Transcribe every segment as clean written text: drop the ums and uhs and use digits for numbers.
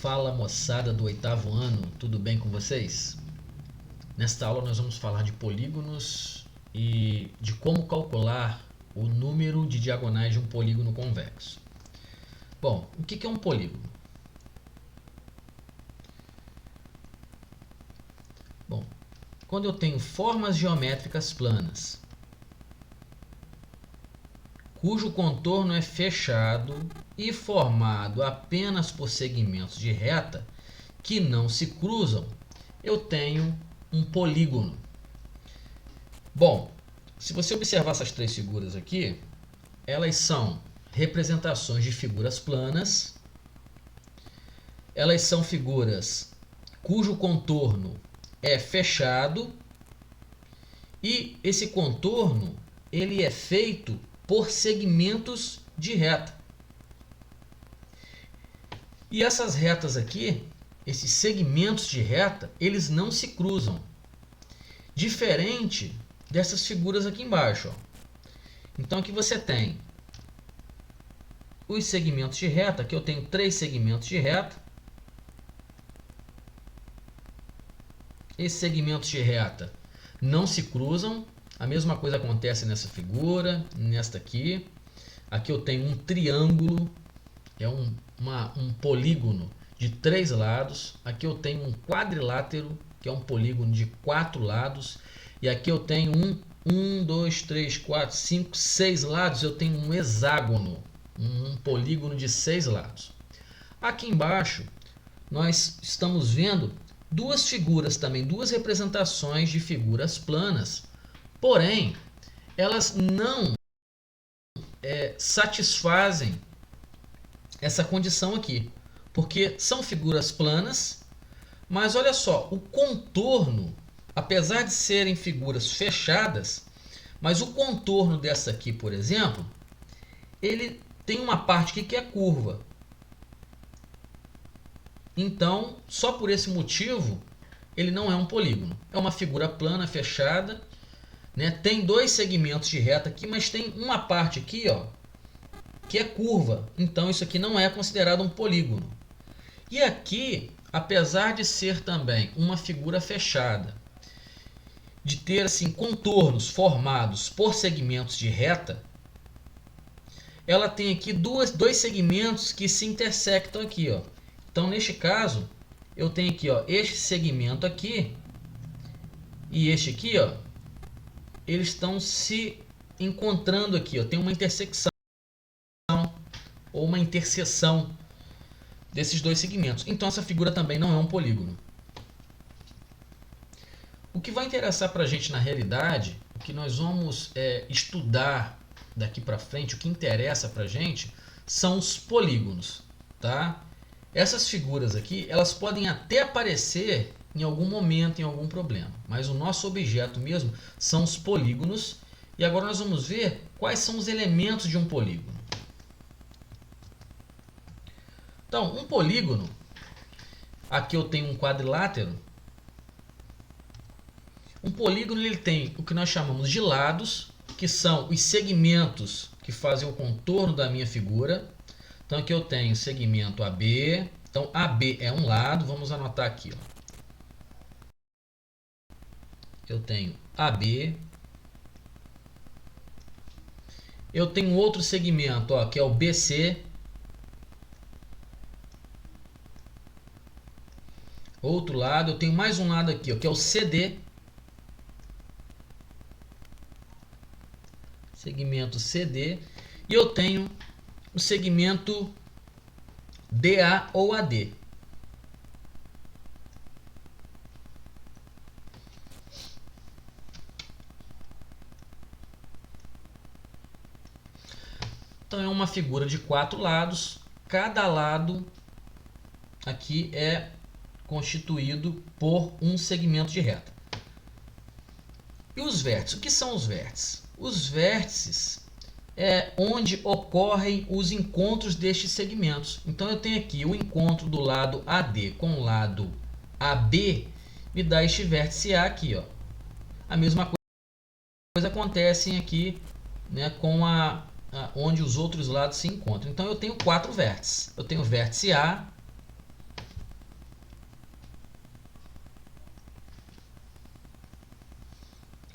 Fala moçada do 8º ano, tudo bem com vocês? Nesta aula nós vamos falar de polígonos e de como calcular o número de diagonais de um polígono convexo. Bom, o que é um polígono? Bom, quando eu tenho formas geométricas planas, cujo contorno é fechado e formado apenas por segmentos de reta que não se cruzam, eu tenho um polígono. Bom, se você observar essas três figuras aqui, elas são representações de figuras planas, elas são figuras cujo contorno é fechado e esse contorno ele é feito por segmentos de reta. E essas retas aqui, esses segmentos de reta, eles não se cruzam. Diferente dessas figuras aqui embaixo. Ó. Então aqui você tem os segmentos de reta, aqui eu tenho três segmentos de reta. Esses segmentos de reta não se cruzam. A mesma coisa acontece nessa figura, nesta aqui. Aqui eu tenho um triângulo, é um polígono de 3 lados. Aqui eu tenho um quadrilátero, que é um polígono de 4 lados. E aqui eu tenho 6 lados, eu tenho um hexágono, um polígono de 6 lados. Aqui embaixo nós estamos vendo duas figuras também, duas representações de figuras planas. Porém, elas não satisfazem essa condição aqui, porque são figuras planas, mas olha só, o contorno, apesar de serem figuras fechadas, mas o contorno dessa aqui, por exemplo, ele tem uma parte aqui que é curva. Então, só por esse motivo, ele não é um polígono. É uma figura plana, fechada, né? Tem dois segmentos de reta aqui, mas tem uma parte aqui, ó, que é curva. Então, isso aqui não é considerado um polígono. E aqui, apesar de ser também uma figura fechada, de ter assim, contornos formados por segmentos de reta, ela tem aqui dois segmentos que se intersectam aqui. Ó. Então, neste caso, eu tenho aqui ó, este segmento aqui e este aqui, ó, eles estão se encontrando aqui. Ó, tem uma intersecção ou uma interseção desses dois segmentos. Então, essa figura também não é um polígono. O que vai interessar para a gente na realidade, o que nós vamos estudar daqui para frente, o que interessa para a gente, são os polígonos. Tá? Essas figuras aqui, elas podem até aparecer em algum momento, em algum problema. Mas o nosso objeto mesmo são os polígonos. E agora nós vamos ver quais são os elementos de um polígono. Então, um polígono, aqui eu tenho um quadrilátero. Um polígono ele tem o que nós chamamos de lados, que são os segmentos que fazem o contorno da minha figura. Então, aqui eu tenho segmento AB. Então, AB é um lado. Vamos anotar aqui. Ó. Eu tenho AB. Eu tenho outro segmento, ó, que é o BC. Outro lado. Eu tenho mais um lado aqui, ó, que é o CD. Segmento CD. E eu tenho o segmento DA ou AD. Então, é uma figura de 4 lados. Cada lado aqui é constituído por um segmento de reta. E os vértices? O que são os vértices? Os vértices é onde ocorrem os encontros destes segmentos. Então, eu tenho aqui o encontro do lado AD com o lado AB, me dá este vértice A aqui. Ó. A mesma coisa acontece aqui, né, com onde os outros lados se encontram. Então, eu tenho 4 vértices. Eu tenho o vértice A,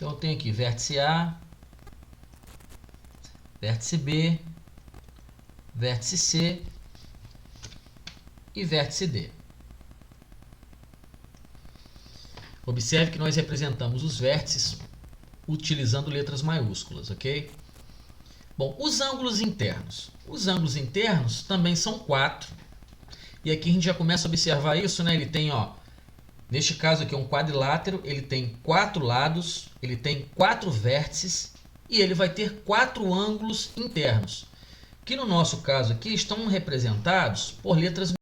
Então eu tenho aqui vértice A, vértice B, vértice C e vértice D. Observe que nós representamos os vértices utilizando letras maiúsculas, ok? Bom, os ângulos internos. Os ângulos internos também são 4. E aqui a gente já começa a observar isso, né? Ele tem, ó, neste caso aqui é um quadrilátero, ele tem 4 lados, ele tem 4 vértices e ele vai ter 4 ângulos internos, que no nosso caso aqui estão representados por letras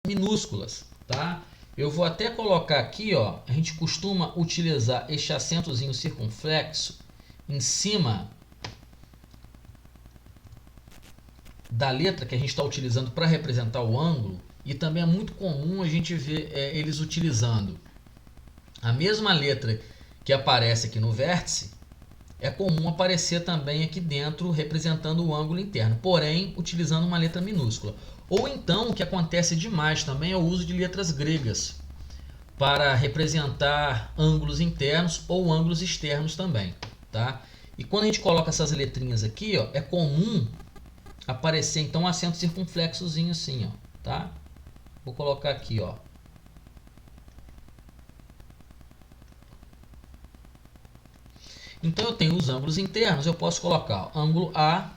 minúsculas, tá? Eu vou até colocar aqui, ó, a gente costuma utilizar este acentozinho circunflexo em cima da letra que a gente está utilizando para representar o ângulo, e também é muito comum a gente ver eles utilizando a mesma letra que aparece aqui no vértice, é comum aparecer também aqui dentro representando o ângulo interno, porém utilizando uma letra minúscula. Ou então, o que acontece demais também é o uso de letras gregas para representar ângulos internos ou ângulos externos também, tá? E quando a gente coloca essas letrinhas aqui, ó, é comum aparecer então um acento circunflexozinho assim, ó, tá? Vou colocar aqui, ó. Então eu tenho os ângulos internos, eu posso colocar ó, ângulo A,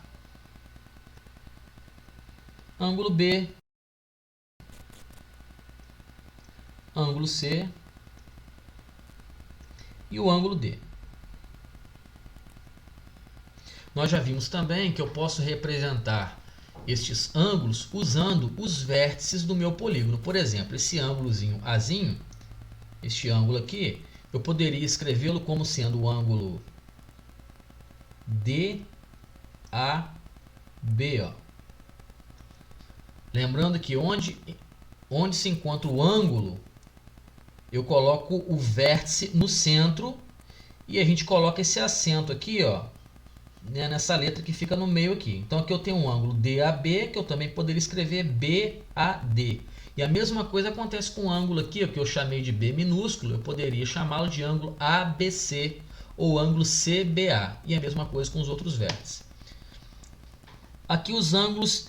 ângulo B, ângulo C e o ângulo D. Nós já vimos também que eu posso representar estes ângulos usando os vértices do meu polígono. Por exemplo, esse ângulozinho Azinho, este ângulo aqui, eu poderia escrevê-lo como sendo o ângulo DAB, ó. Lembrando que onde se encontra o ângulo, eu coloco o vértice no centro e a gente coloca esse acento aqui, ó, né, nessa letra que fica no meio aqui. Então aqui eu tenho um ângulo DAB, que eu também poderia escrever BAD. E a mesma coisa acontece com o ângulo aqui, ó, que eu chamei de B minúsculo, eu poderia chamá-lo de ângulo ABC ou ângulo CBA. E a mesma coisa com os outros vértices. Aqui os ângulos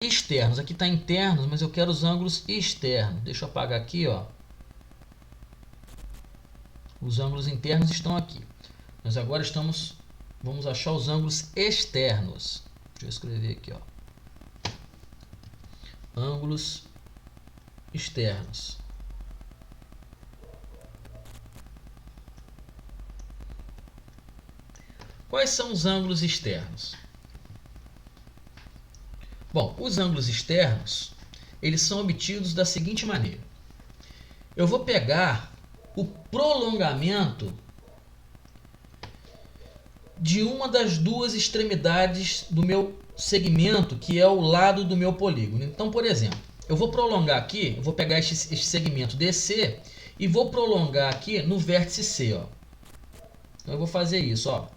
externos. Aqui está internos, mas eu quero os ângulos externos. Deixa eu apagar aqui, ó. Os ângulos internos estão aqui. Nós agora vamos achar os ângulos externos. Deixa eu escrever aqui, ó. Ângulos externos. Quais são os ângulos externos? Bom, os ângulos externos, eles são obtidos da seguinte maneira. Eu vou pegar o prolongamento de uma das duas extremidades do meu segmento, que é o lado do meu polígono. Então, por exemplo, eu vou prolongar aqui, eu vou pegar este segmento DC e vou prolongar aqui no vértice C, ó. Então, eu vou fazer isso, ó.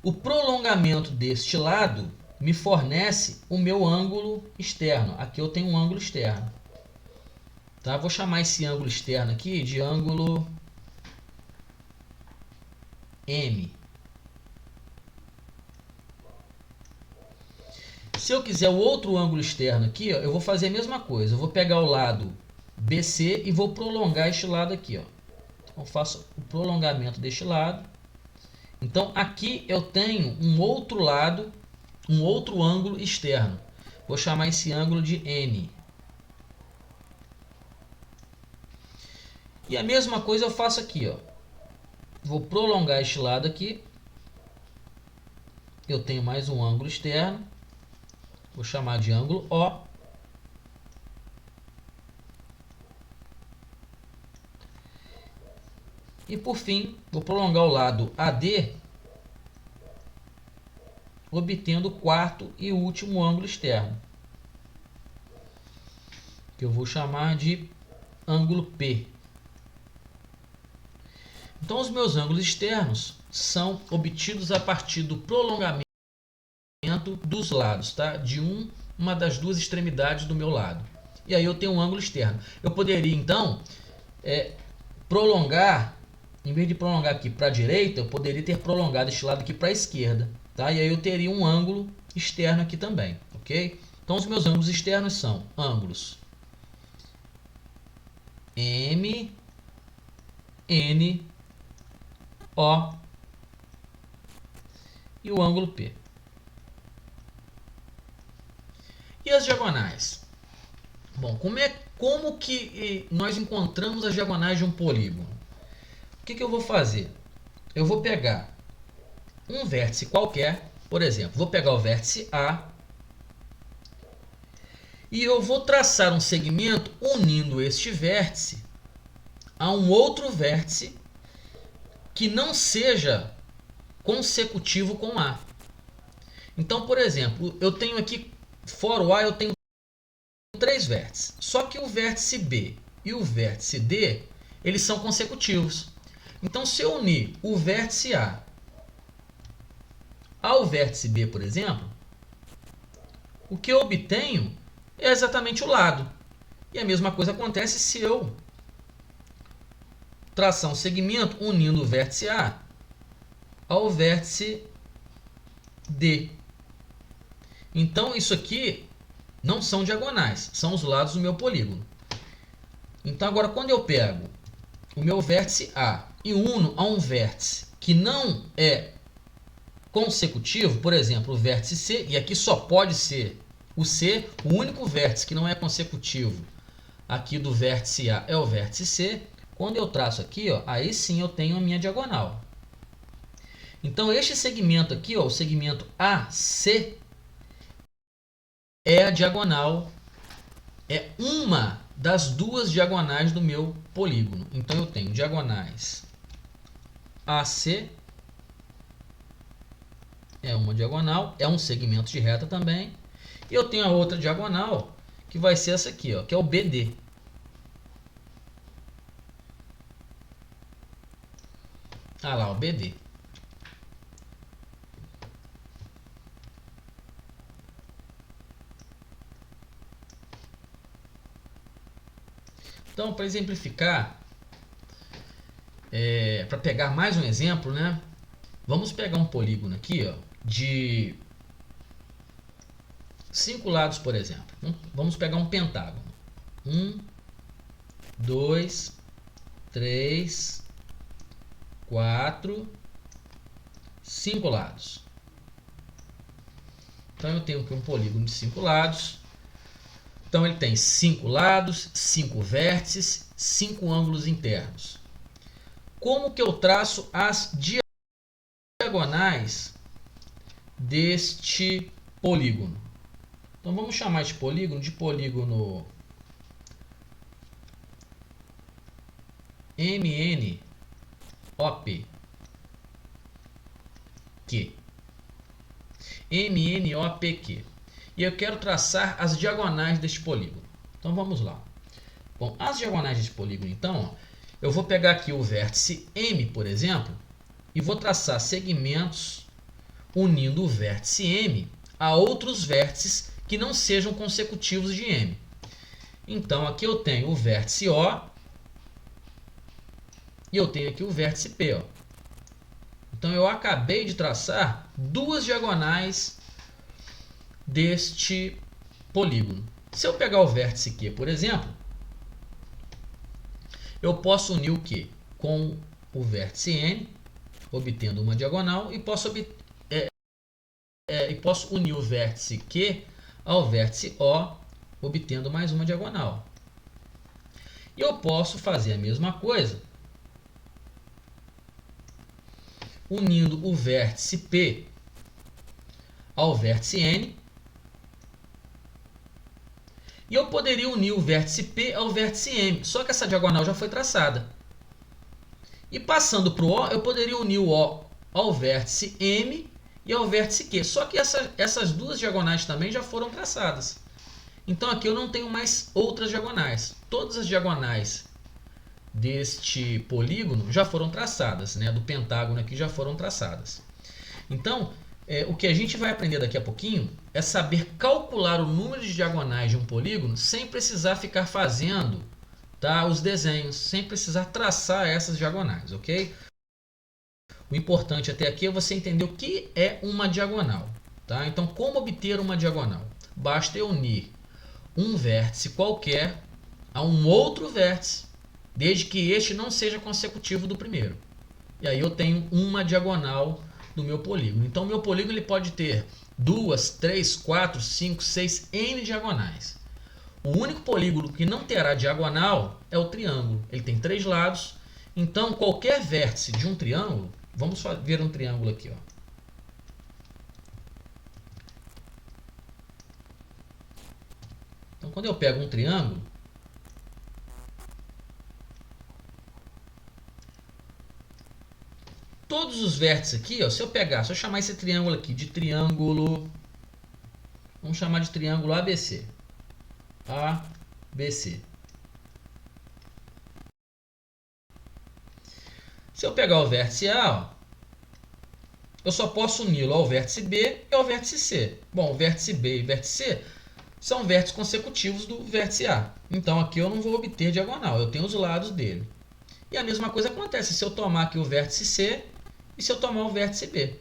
O prolongamento deste lado me fornece o meu ângulo externo. Aqui eu tenho um ângulo externo. Tá? Vou chamar esse ângulo externo aqui de ângulo M. Se eu quiser o outro ângulo externo aqui, ó, eu vou fazer a mesma coisa. Eu vou pegar o lado BC e vou prolongar este lado aqui, ó. Então, eu faço o prolongamento deste lado. Então, aqui eu tenho um outro lado, um outro ângulo externo. Vou chamar esse ângulo de N. E a mesma coisa eu faço aqui, ó. Vou prolongar este lado aqui. Eu tenho mais um ângulo externo. Vou chamar de ângulo O. E por fim, vou prolongar o lado AD, obtendo o quarto e último ângulo externo, que eu vou chamar de ângulo P. Então, os meus ângulos externos são obtidos a partir do prolongamento dos lados, tá? De uma das duas extremidades do meu lado. e aí eu tenho um ângulo externo. Eu poderia então prolongar, em vez de prolongar aqui para a direita, eu poderia ter prolongado este lado aqui para a esquerda, tá? E aí eu teria um ângulo externo aqui também, ok? Então os meus ângulos externos são ângulos M, N, O e o ângulo P. E as diagonais? Bom, como que nós encontramos as diagonais de um polígono? O que eu vou fazer? Eu vou pegar um vértice qualquer, por exemplo, vou pegar o vértice A e eu vou traçar um segmento unindo este vértice a um outro vértice que não seja consecutivo com A. Então, por exemplo, eu tenho aqui, fora o A, eu tenho 3 vértices. Só que o vértice B e o vértice D, eles são consecutivos. Então, se eu unir o vértice A ao vértice B, por exemplo, o que eu obtenho é exatamente o lado. E a mesma coisa acontece se eu traçar um segmento unindo o vértice A ao vértice D. Então, isso aqui não são diagonais, são os lados do meu polígono. Então, agora, quando eu pego o meu vértice A e uno a um vértice que não é consecutivo, por exemplo, o vértice C, e aqui só pode ser o C, o único vértice que não é consecutivo aqui do vértice A é o vértice C. Quando eu traço aqui, ó, aí sim eu tenho a minha diagonal. Então, este segmento aqui, ó, o segmento AC, é a diagonal, é uma das duas diagonais do meu polígono. Então, eu tenho diagonais AC, é uma diagonal, é um segmento de reta também. E eu tenho a outra diagonal, que vai ser essa aqui, ó, que é o BD. Ah lá, o BD. Então, para exemplificar, para pegar mais um exemplo, né? Vamos pegar um polígono aqui, ó, de 5 lados, por exemplo. Vamos pegar um pentágono. 1, 2, 3, 4, 5 lados. Então eu tenho aqui um polígono de 5 lados. Então ele tem 5 lados, 5 vértices, 5 ângulos internos. Como que eu traço as diagonais deste polígono? Então vamos chamar este polígono de polígono MNOPQ. MNOPQ. E eu quero traçar as diagonais deste polígono. Então vamos lá. Bom, as diagonais deste polígono, então, ó, eu vou pegar aqui o vértice M, por exemplo, e vou traçar segmentos unindo o vértice M a outros vértices que não sejam consecutivos de M. Então, aqui eu tenho o vértice O e eu tenho aqui o vértice P. Ó. Então, eu acabei de traçar duas diagonais deste polígono. Se eu pegar o vértice Q, por exemplo, eu posso unir o Q com o vértice N, obtendo uma diagonal, e posso unir o vértice Q ao vértice O, obtendo mais uma diagonal. E eu posso fazer a mesma coisa unindo o vértice P ao vértice N. E eu poderia unir o vértice P ao vértice M, só que essa diagonal já foi traçada. E passando para o O, eu poderia unir o O ao vértice M e ao vértice Q. Só que essas duas diagonais também já foram traçadas. Então aqui eu não tenho mais outras diagonais. Todas as diagonais deste polígono já foram traçadas, né? Do pentágono aqui já foram traçadas. Então, O que a gente vai aprender daqui a pouquinho é saber calcular o número de diagonais de um polígono sem precisar ficar fazendo, tá, os desenhos, sem precisar traçar essas diagonais, ok? O importante até aqui é você entender o que é uma diagonal. Tá? Então, como obter uma diagonal? Basta eu unir um vértice qualquer a um outro vértice, desde que este não seja consecutivo do primeiro. E aí eu tenho uma diagonal do meu polígono. Então, meu polígono ele pode ter 2, 3, 4, 5, 6, N diagonais. O único polígono que não terá diagonal é o triângulo. Ele tem 3 lados. Então, qualquer vértice de um triângulo, vamos ver um triângulo aqui, ó. Então, quando eu pego um triângulo, todos os vértices aqui, ó, se eu chamar esse triângulo aqui de triângulo, vamos chamar de triângulo ABC. ABC. Se eu pegar o vértice A, ó, eu só posso uni-lo ao vértice B e ao vértice C. Bom, o vértice B e o vértice C são vértices consecutivos do vértice A. Então aqui eu não vou obter diagonal, eu tenho os lados dele. E a mesma coisa acontece se eu tomar aqui o vértice C e se eu tomar o vértice B.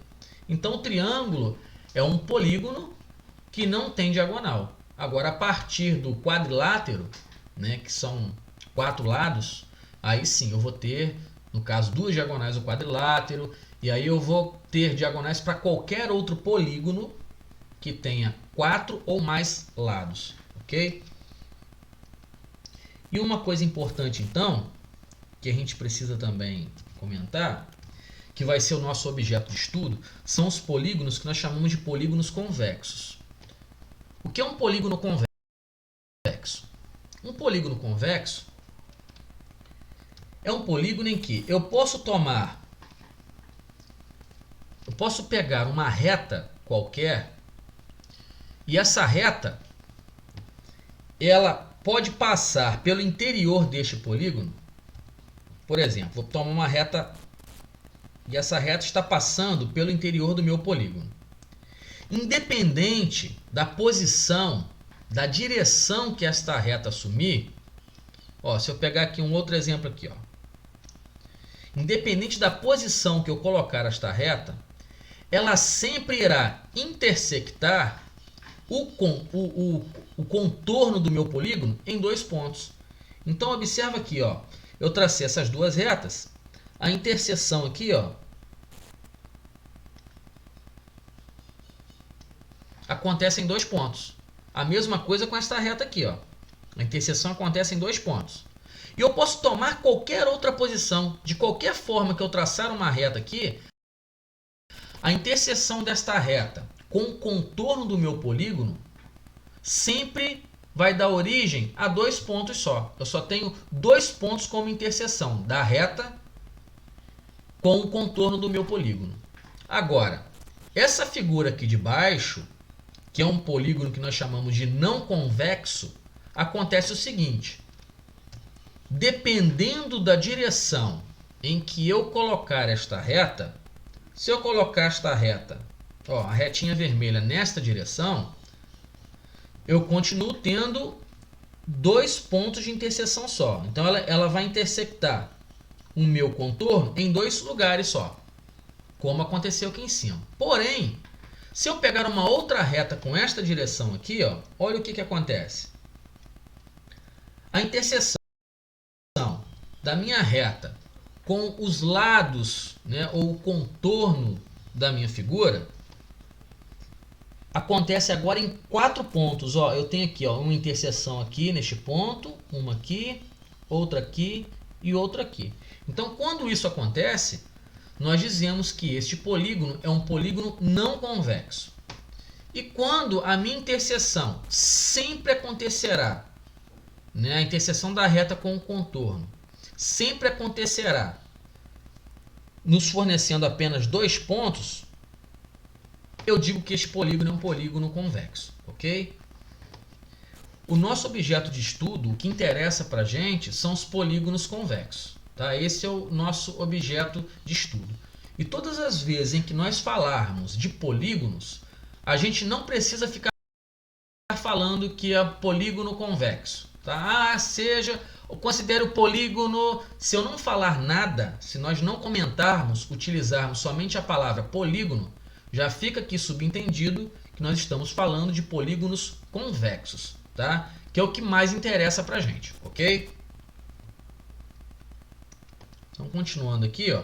Então o triângulo é um polígono que não tem diagonal. Agora, a partir do quadrilátero, né, que são 4 lados, aí sim eu vou ter, no caso, 2 diagonais do quadrilátero, e aí eu vou ter diagonais para qualquer outro polígono que tenha 4 ou mais lados, ok? E uma coisa importante, então, que a gente precisa também comentar, que vai ser o nosso objeto de estudo, são os polígonos que nós chamamos de polígonos convexos. O que é um polígono convexo? Um polígono convexo é um polígono em que eu posso pegar uma reta qualquer e essa reta ela pode passar pelo interior deste polígono. Por exemplo, vou tomar uma reta e essa reta está passando pelo interior do meu polígono. Independente da posição, da direção que esta reta assumir, ó, se eu pegar aqui um outro exemplo aqui, ó, independente da posição que eu colocar esta reta, ela sempre irá intersectar o contorno do meu polígono em 2 pontos. Então observa aqui, ó, eu tracei essas 2 retas, a interseção aqui, ó, acontece em 2 pontos. A mesma coisa com esta reta aqui, ó. A interseção acontece em 2 pontos. E eu posso tomar qualquer outra posição. De qualquer forma que eu traçar uma reta aqui, a interseção desta reta com o contorno do meu polígono sempre vai dar origem a 2 pontos só. Eu só tenho 2 pontos como interseção da reta com o contorno do meu polígono. Agora, essa figura aqui de baixo, que é um polígono que nós chamamos de não convexo, acontece o seguinte: dependendo da direção em que eu colocar esta reta, se eu colocar esta reta, ó, a retinha vermelha nesta direção, eu continuo tendo 2 pontos de interseção só. Então ela vai intersectar o meu contorno em 2 lugares só, como aconteceu aqui em cima. Porém, se eu pegar uma outra reta com esta direção aqui, ó, olha o que acontece. A interseção da minha reta com os lados, né, ou o contorno da minha figura acontece agora em 4 pontos. Ó, eu tenho aqui, ó, uma interseção aqui neste ponto, uma aqui, outra aqui e outra aqui. Então, quando isso acontece, nós dizemos que este polígono é um polígono não convexo. E quando a minha interseção sempre acontecerá, né, a interseção da reta com o contorno, sempre acontecerá nos fornecendo apenas 2 pontos, eu digo que este polígono é um polígono convexo, ok? O nosso objeto de estudo, o que interessa para a gente, são os polígonos convexos. Tá? Esse é o nosso objeto de estudo. E todas as vezes em que nós falarmos de polígonos, a gente não precisa ficar falando que é polígono convexo. Tá? Considere o polígono. Se eu não falar nada, se nós não comentarmos, utilizarmos somente a palavra polígono, já fica aqui subentendido que nós estamos falando de polígonos convexos, tá? Que é o que mais interessa pra gente, ok? Então, continuando aqui, ó.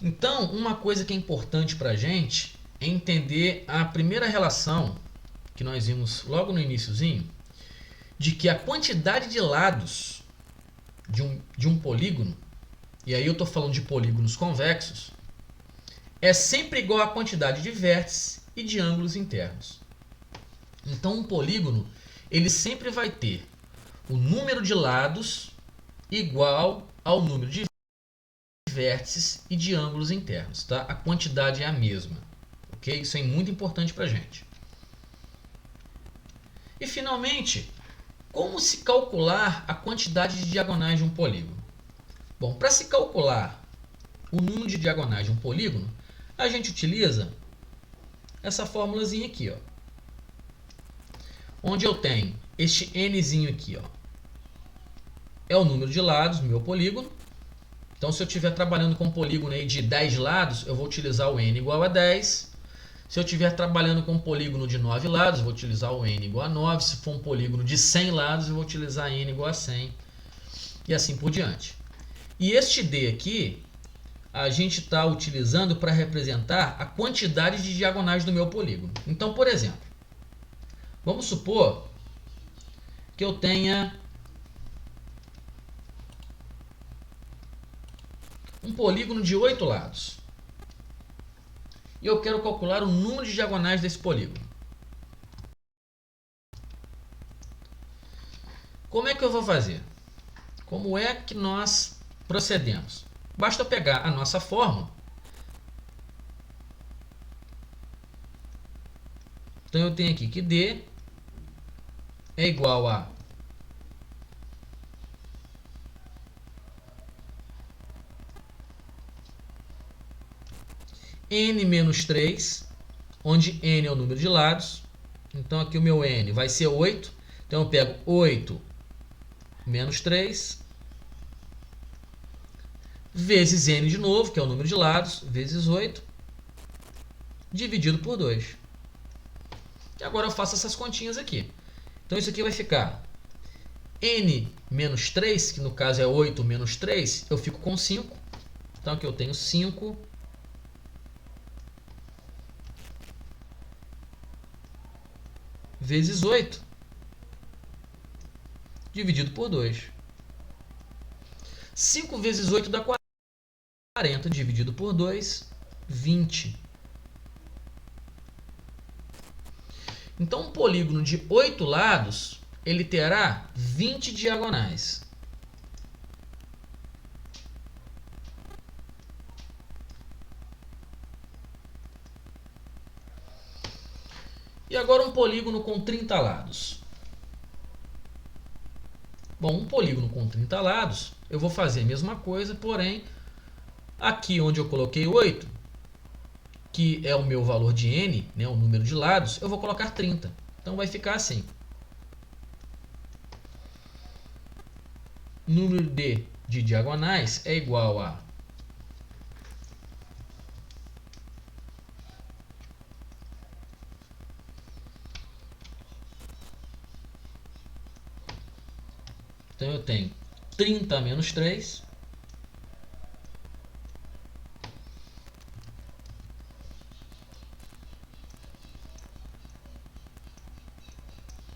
Então, uma coisa que é importante pra gente é entender a primeira relação que nós vimos logo no iniciozinho, de que a quantidade de lados de um polígono, e aí eu estou falando de polígonos convexos, é sempre igual à quantidade de vértices e de ângulos internos. Então um polígono ele sempre vai ter o número de lados igual ao número de vértices e de ângulos internos. Tá? A quantidade é a mesma. Okay? Isso é muito importante para a gente. E finalmente, como se calcular a quantidade de diagonais de um polígono? Bom, para se calcular o número de diagonais de um polígono, a gente utiliza essa formulazinha aqui, ó, onde eu tenho este nzinho aqui, ó, é o número de lados do meu polígono. Então, se eu estiver trabalhando com um polígono aí de 10 lados, eu vou utilizar o n igual a 10. Se eu estiver trabalhando com um polígono de 9 lados, eu vou utilizar o n igual a 9. Se for um polígono de 100 lados, eu vou utilizar n igual a 100. E assim por diante. E este d aqui, a gente está utilizando para representar a quantidade de diagonais do meu polígono. Então, por exemplo, vamos supor que eu tenha um polígono de 8 lados. E eu quero calcular o número de diagonais desse polígono. Como é que eu vou fazer? Como é que nós procedemos? Basta pegar a nossa fórmula. Então eu tenho aqui que D é igual a n menos 3, onde n é o número de lados. Então aqui o meu n vai ser 8. Então eu pego 8 menos 3 vezes n de novo, que é o número de lados, vezes 8, dividido por 2. E agora eu faço essas continhas aqui. Então isso aqui vai ficar n menos 3, que no caso é 8 menos 3, eu fico com 5. Então aqui eu tenho 5 vezes 8, dividido por 2. 5 vezes 8 dá 40, dividido por 2, 20. Então, um polígono de 8 lados, ele terá 20 diagonais. E agora um polígono com 30 lados. Bom, um polígono com 30 lados, eu vou fazer a mesma coisa, porém, aqui onde eu coloquei 8, que é o meu valor de n, né, o número de lados, eu vou colocar 30. Então vai ficar assim. Número d de diagonais é igual a Então eu tenho 30 menos 3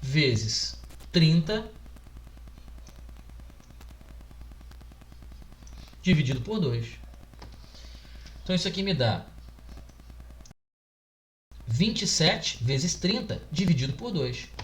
vezes 30 dividido por 2. Então isso aqui me dá 27 vezes 30 dividido por 2.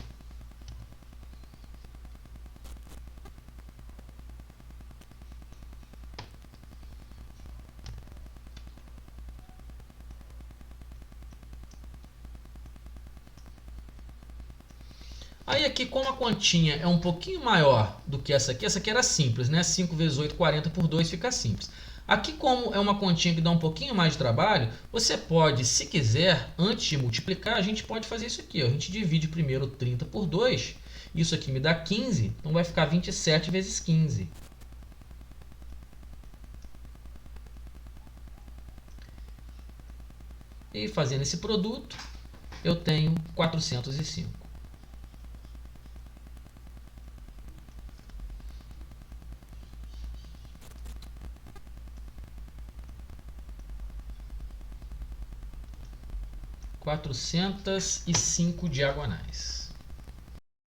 Aí aqui, como a continha é um pouquinho maior do que essa aqui era simples, né? 5 vezes 8, 40 por 2 fica simples. Aqui, como é uma continha que dá um pouquinho mais de trabalho, você pode, se quiser, antes de multiplicar, a gente pode fazer isso aqui. Ó. A gente divide primeiro 30 por 2. Isso aqui me dá 15, então vai ficar 27 vezes 15. E fazendo esse produto, eu tenho 405. Quatrocentas e cinco diagonais.